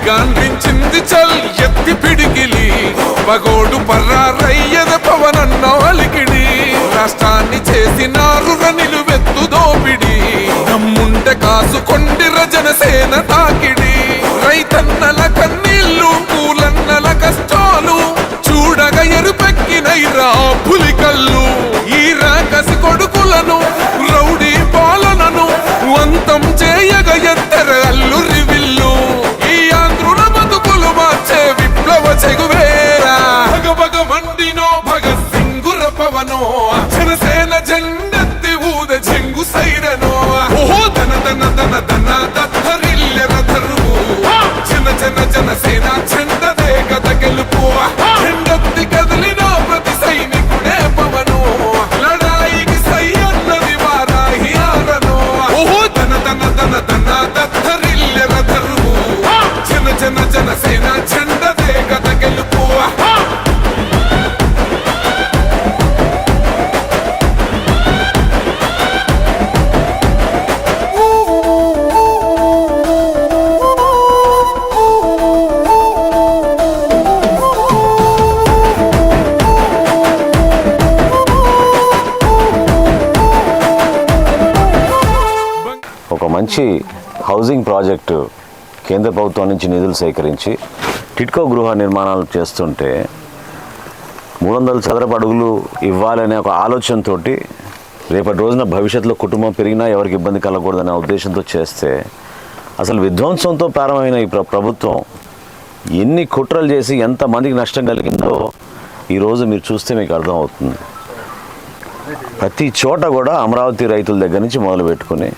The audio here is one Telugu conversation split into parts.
గాంధించింది చల్ ఎత్తి పిడికిలి పగోడు పర్రారయ్యద పవనన్న అలికిడి రాష్ట్రాన్ని చేసినారు నిలువెత్తు దోపిడి దమ్ముంటే కాసుకొండిర జనసేన తాకిడి రైతన్నల కన్నీళ్లు కూలన్నల కష్టాలు చూడగా ఎరుపెక్కినైరా పులికల్లు ఈ రాకసి కొడుకులను రౌడీ పాలనను అంతం చేయగ ఎత్తర అల్లురి విల్లు ఈ ఆంధ్రుల బతుకులు మార్చే విప్లవ చెగువేరా భగభగ మండినో భగత్ సింగుర పవనో జనసేన జెండెత్తి ఊద చెంగు సైరనో ఓహో దన దన దన దన దత్తరిల్లెర ధరువు జన జన జనసేన చెండదే గద గెలుపు చెండెత్తి కదిలినో ప్రతి సైనికుడే పవను లడాయికి సై అన్నది వారాహి ఆరనో ఓహో దన దన దన దన దత్తరిల్లెర ధరువు జన జన జనసేన చెండదే గద గెలుపు ఒక మంచి హౌసింగ్ ప్రాజెక్టు కేంద్ర ప్రభుత్వం నుంచి నిధులు సేకరించి టిట్కో గృహ నిర్మాణాలు చేస్తుంటే 300 చదరపు అడుగులు ఇవ్వాలనే ఒక ఆలోచనతో రేపటి రోజున భవిష్యత్తులో కుటుంబం పెరిగినా ఎవరికి ఇబ్బంది కలగకూడదనే ఉద్దేశంతో చేస్తే అసలు విధ్వంసంతో ప్రారంభమైన ఈ ప్రభుత్వం ఎన్ని కుట్రలు చేసి ఎంతమందికి నష్టం కలిగిందో ఈరోజు మీరు చూస్తే మీకు అర్థమవుతుంది. ప్రతి చోట కూడా అమరావతి రైతుల దగ్గర నుంచి మొదలుపెట్టుకుని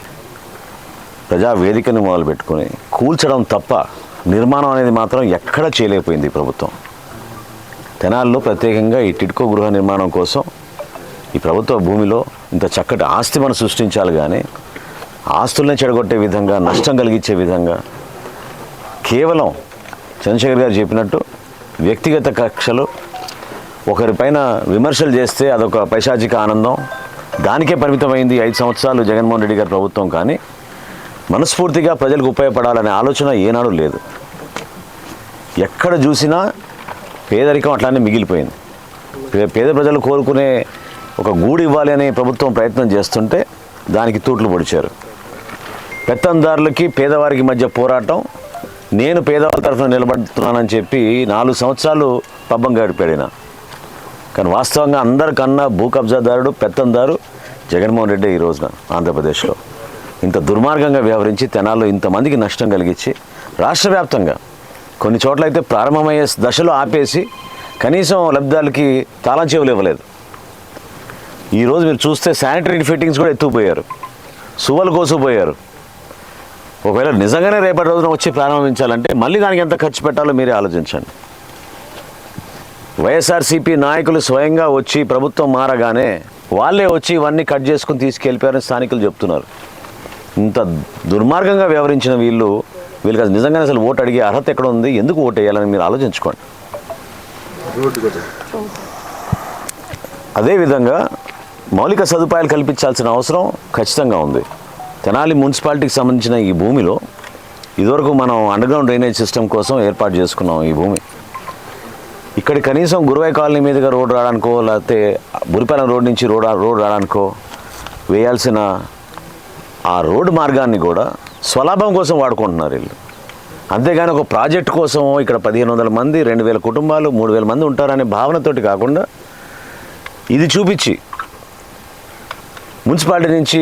ప్రజావేదికని మొదలుపెట్టుకుని కూల్చడం తప్ప నిర్మాణం అనేది మాత్రం ఎక్కడా చేయలేకపోయింది ఈ ప్రభుత్వం. తెనాలిలో ప్రత్యేకంగా ఈ టిట్కో గృహ నిర్మాణం కోసం ఈ ప్రభుత్వ భూమిలో ఇంత చక్కటి ఆస్తి మనం సృష్టించాలి, కానీ ఆస్తుల్ని చెడగొట్టే విధంగా నష్టం కలిగించే విధంగా కేవలం చంద్రశేఖర్ గారు చెప్పినట్టు వ్యక్తిగత కక్షలు, ఒకరిపైన విమర్శలు చేస్తే అదొక పైశాచిక ఆనందం, దానికే పరిమితమైంది 5 సంవత్సరాలు జగన్మోహన్ రెడ్డి గారి ప్రభుత్వం. కానీ మనస్ఫూర్తిగా ప్రజలకు ఉపయోగపడాలనే ఆలోచన ఏనాడు లేదు. ఎక్కడ చూసినా పేదరికం అట్లానే మిగిలిపోయింది. పేద ప్రజలు కోరుకునే ఒక గూడు ఇవ్వాలి అనే ప్రభుత్వం ప్రయత్నం చేస్తుంటే దానికి తూట్లు పొడిచారు. పెత్తందారులకి పేదవారికి మధ్య పోరాటం, నేను పేదవాళ్ళ తరఫున నిలబడుతున్నానని చెప్పి 4 సంవత్సరాలు పబ్బం గడిపాడిన. కానీ వాస్తవంగా అందరికన్నా భూ కబ్జాదారుడు పెత్తందారు జగన్మోహన్ రెడ్డి ఈ రోజున ఆంధ్రప్రదేశ్లో ఇంత దుర్మార్గంగా వ్యవహరించి తెనాల్లో ఇంతమందికి నష్టం కలిగించి రాష్ట్ర వ్యాప్తంగా కొన్ని చోట్ల అయితే ప్రారంభమయ్యే దశలో ఆపేసి కనీసం లబ్ధిదారులకి తాళం చెవులు ఇవ్వలేదు. ఈరోజు మీరు చూస్తే శానిటరీ ఫిట్టింగ్స్ కూడా ఎత్తుకుపోయారు, సువ్వలు కోసుకుపోయారు. ఒకవేళ నిజంగానే రేపటి రోజున వచ్చి ప్రారంభించాలంటే మళ్ళీ దానికి ఎంత ఖర్చు పెట్టాలో మీరే ఆలోచించండి. వైఎస్ఆర్సీపీ నాయకులు స్వయంగా వచ్చి ప్రభుత్వం మారగానే వాళ్ళే వచ్చి ఇవన్నీ కట్ చేసుకుని తీసుకెళ్ళిపోయారని స్థానికులు చెప్తున్నారు. ఇంత దుర్మార్గంగా వ్యవహరించిన వీళ్ళకి అది నిజంగానే అసలు ఓటు అడిగే అర్హత ఎక్కడ ఉంది, ఎందుకు ఓటు వేయాలని మీరు ఆలోచించుకోండి. అదేవిధంగా మౌలిక సదుపాయాలు కల్పించాల్సిన అవసరం ఖచ్చితంగా ఉంది. తెనాలి మున్సిపాలిటీకి సంబంధించిన ఈ భూమిలో ఇదివరకు మనం అండర్గ్రౌండ్ డ్రైనేజ్ సిస్టమ్ కోసం ఏర్పాటు చేసుకున్నాం. ఈ భూమి ఇక్కడ కనీసం గురువాయి కాలనీ మీదుగా రోడ్డు రావడానికో లేకపోతే బురిపాలెం రోడ్ నుంచి రోడ్ రావడానికో వేయాల్సిన ఆ రోడ్డు మార్గాన్ని కూడా స్వలాభం కోసం వాడుకుంటున్నారు వీళ్ళు. అంతేగాని ఒక ప్రాజెక్టు కోసం ఇక్కడ 1500 మంది 2000 కుటుంబాలు 3000 మంది ఉంటారనే భావనతోటి కాకుండా ఇది చూపించి మున్సిపాలిటీ నుంచి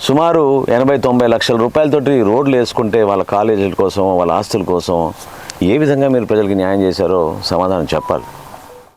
సుమారు 80-90 లక్షల రూపాయలతోటి రోడ్లు వేసుకుంటే వాళ్ళ కాలేజీల కోసం వాళ్ళ ఆస్తుల కోసం ఏ విధంగా మీరు ప్రజలకి న్యాయం చేశారో సమాధానం చెప్పాలి.